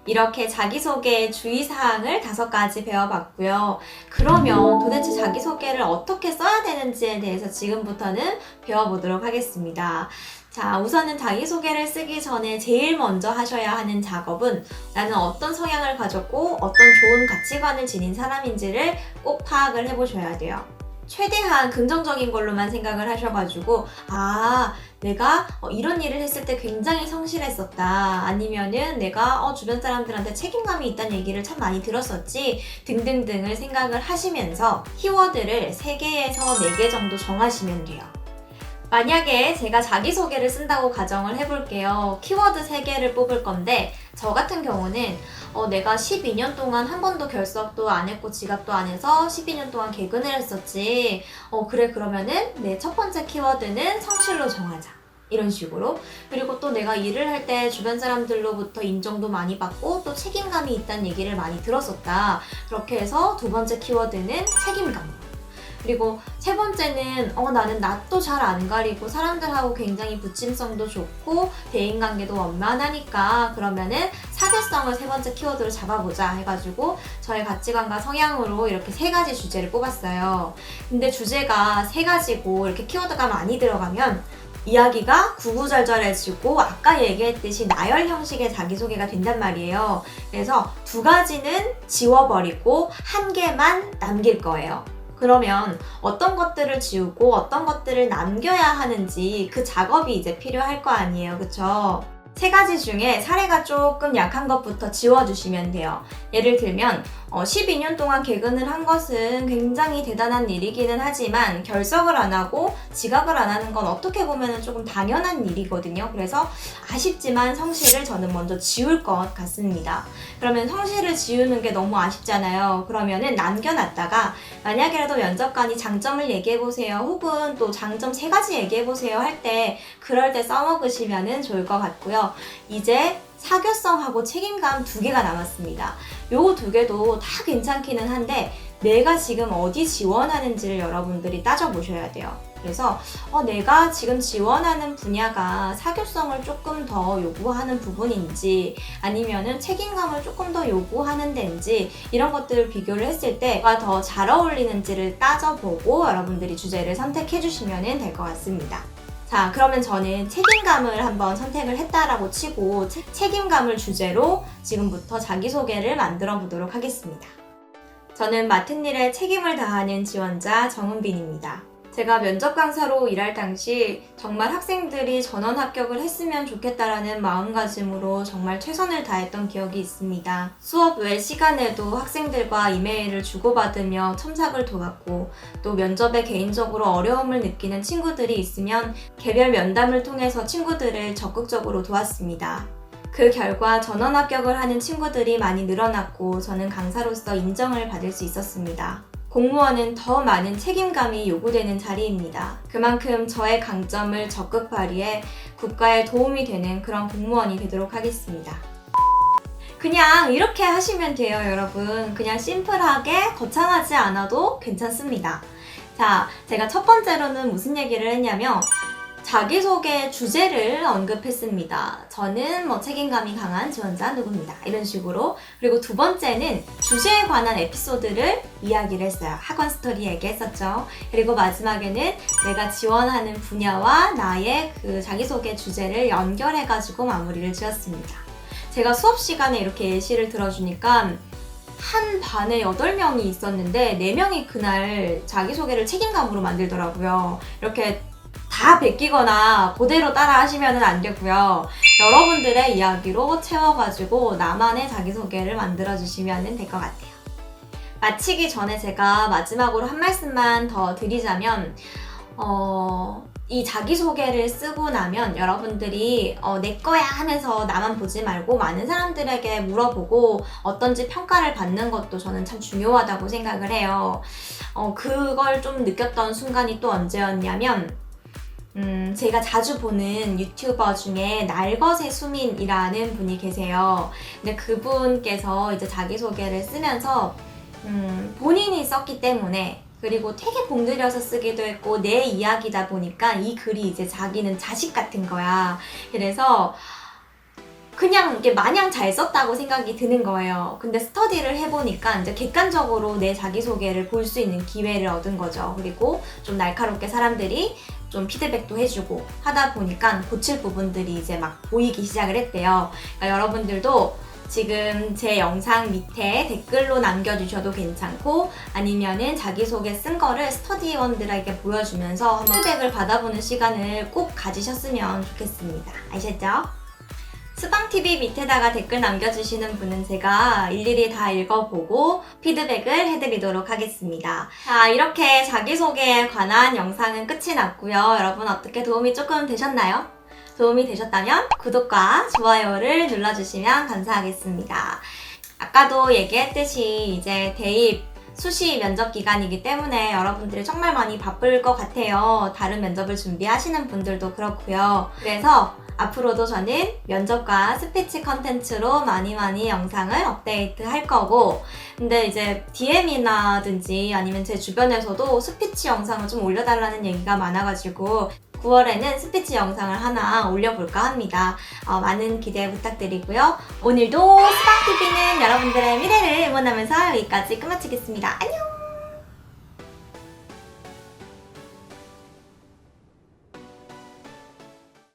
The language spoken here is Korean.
이렇게 자기소개 주의사항을 5가지 배워봤고요. 그러면 도대체 자기소개를 어떻게 써야 되는지에 대해서 지금부터는 배워보도록 하겠습니다. 자, 우선은 자기소개를 쓰기 전에 제일 먼저 하셔야 하는 작업은 나는 어떤 성향을 가졌고 어떤 좋은 가치관을 지닌 사람인지를 꼭 파악을 해보셔야 돼요. 최대한 긍정적인 걸로만 생각을 하셔가지고 내가 이런 일을 했을 때 굉장히 성실했었다, 아니면은 내가 주변 사람들한테 책임감이 있다는 얘기를 참 많이 들었었지 등등등을 생각을 하시면서 키워드를 3개에서 4개 정도 정하시면 돼요. 만약에 제가 자기소개를 쓴다고 가정을 해볼게요. 키워드 3개를 뽑을 건데 저 같은 경우는 내가 12년 동안 한 번도 결석도 안 했고 지각도 안 해서 12년 동안 개근을 했었지. 그래, 그러면은 내 첫 번째 키워드는 성실로 정하자. 이런 식으로. 그리고 또 내가 일을 할 때 주변 사람들로부터 인정도 많이 받고 또 책임감이 있다는 얘기를 많이 들었었다. 그렇게 해서 2번째 키워드는 책임감. 그리고 3번째는 나는 낯도 잘 안 가리고 사람들하고 굉장히 부침성도 좋고 대인관계도 원만하니까 그러면은 사교성을 3번째 키워드로 잡아보자 해가지고 저의 가치관과 성향으로 이렇게 3가지 주제를 뽑았어요. 근데 주제가 3가지고 이렇게 키워드가 많이 들어가면 이야기가 구구절절해지고 아까 얘기했듯이 나열 형식의 자기소개가 된단 말이에요. 그래서 2가지는 지워버리고 1개만 남길 거예요. 그러면 어떤 것들을 지우고 어떤 것들을 남겨야 하는지 그 작업이 이제 필요할 거 아니에요. 그쵸? 3가지 중에 사례가 조금 약한 것부터 지워주시면 돼요. 예를 들면 12년 동안 개근을 한 것은 굉장히 대단한 일이기는 하지만 결석을 안 하고 지각을 안 하는 건 어떻게 보면 조금 당연한 일이거든요. 그래서 아쉽지만 성실을 저는 먼저 지울 것 같습니다. 그러면 성실을 지우는 게 너무 아쉽잖아요. 그러면은 남겨놨다가 만약이라도 면접관이 장점을 얘기해보세요, 혹은 또 장점 3가지 얘기해보세요 할 때 그럴 때 써먹으시면 좋을 것 같고요. 이제 사교성하고 책임감 2개가 남았습니다. 요 2개도 다 괜찮기는 한데 내가 지금 어디 지원하는지를 여러분들이 따져보셔야 돼요. 그래서 내가 지금 지원하는 분야가 사교성을 조금 더 요구하는 부분인지 아니면은 책임감을 조금 더 요구하는 데인지 이런 것들을 비교를 했을 때 뭐가 더 잘 어울리는지를 따져보고 여러분들이 주제를 선택해 주시면 될 것 같습니다. 자, 그러면 저는 책임감을 한번 선택을 했다라고 치고 책임감을 주제로 지금부터 자기소개를 만들어 보도록 하겠습니다. 저는 맡은 일에 책임을 다하는 지원자 정은빈입니다. 제가 면접 강사로 일할 당시 정말 학생들이 전원 합격을 했으면 좋겠다라는 마음가짐으로 정말 최선을 다했던 기억이 있습니다. 수업 외 시간에도 학생들과 이메일을 주고받으며 첨삭을 도왔고 또 면접에 개인적으로 어려움을 느끼는 친구들이 있으면 개별 면담을 통해서 친구들을 적극적으로 도왔습니다. 그 결과 전원 합격을 하는 친구들이 많이 늘어났고 저는 강사로서 인정을 받을 수 있었습니다. 공무원은 더 많은 책임감이 요구되는 자리입니다. 그만큼 저의 강점을 적극 발휘해 국가에 도움이 되는 그런 공무원이 되도록 하겠습니다. 그냥 이렇게 하시면 돼요, 여러분. 그냥 심플하게 거창하지 않아도 괜찮습니다. 자, 제가 첫 번째로는 무슨 얘기를 했냐면 자기소개 주제를 언급했습니다. 저는 책임감이 강한 지원자 누구입니다. 이런 식으로. 그리고 2번째는 주제에 관한 에피소드를 이야기를 했어요. 학원 스토리 얘기했었죠. 그리고 마지막에는 내가 지원하는 분야와 나의 그 자기소개 주제를 연결해가지고 마무리를 지었습니다. 제가 수업 시간에 이렇게 예시를 들어주니까 한 반에 8명이 있었는데 4명이 그날 자기소개를 책임감으로 만들더라고요. 이렇게 다 베끼거나 그대로 따라 하시면 안 되고요. 여러분들의 이야기로 채워가지고 나만의 자기소개를 만들어주시면 될 것 같아요. 마치기 전에 제가 마지막으로 한 말씀만 더 드리자면 이 자기소개를 쓰고 나면 여러분들이 내 거야 하면서 나만 보지 말고 많은 사람들에게 물어보고 어떤지 평가를 받는 것도 저는 참 중요하다고 생각을 해요. 그걸 좀 느꼈던 순간이 또 언제였냐면 제가 자주 보는 유튜버 중에 날것의 수민이라는 분이 계세요. 근데 그분께서 이제 자기소개를 쓰면서 본인이 썼기 때문에 그리고 되게 공들여서 쓰기도 했고 내 이야기다 보니까 이 글이 이제 자기는 자식 같은 거야. 그래서 그냥 이게 마냥 잘 썼다고 생각이 드는 거예요. 근데 스터디를 해보니까 이제 객관적으로 내 자기소개를 볼 수 있는 기회를 얻은 거죠. 그리고 좀 날카롭게 사람들이 좀 피드백도 해주고 하다 보니까 고칠 부분들이 이제 막 보이기 시작을 했대요. 그러니까 여러분들도 지금 제 영상 밑에 댓글로 남겨주셔도 괜찮고 아니면은 자기소개 쓴 거를 스터디원들에게 보여주면서 피드백을 받아보는 시간을 꼭 가지셨으면 좋겠습니다. 아셨죠? 수방TV 밑에다가 댓글 남겨주시는 분은 제가 일일이 다 읽어보고 피드백을 해드리도록 하겠습니다. 자, 이렇게 자기소개에 관한 영상은 끝이 났고요. 여러분 어떻게 도움이 조금 되셨나요? 도움이 되셨다면 구독과 좋아요를 눌러주시면 감사하겠습니다. 아까도 얘기했듯이 이제 대입 수시 면접 기간이기 때문에 여러분들이 정말 많이 바쁠 것 같아요. 다른 면접을 준비하시는 분들도 그렇고요. 그래서 앞으로도 저는 면접과 스피치 컨텐츠로 많이 영상을 업데이트 할 거고, 근데 이제 DM이나든지 아니면 제 주변에서도 스피치 영상을 좀 올려달라는 얘기가 많아가지고 9월에는 스피치 영상을 하나 올려볼까 합니다. 많은 기대 부탁드리고요. 오늘도 수방TV는 여러분들의 미래를 응원하면서 여기까지 끝마치겠습니다. 안녕!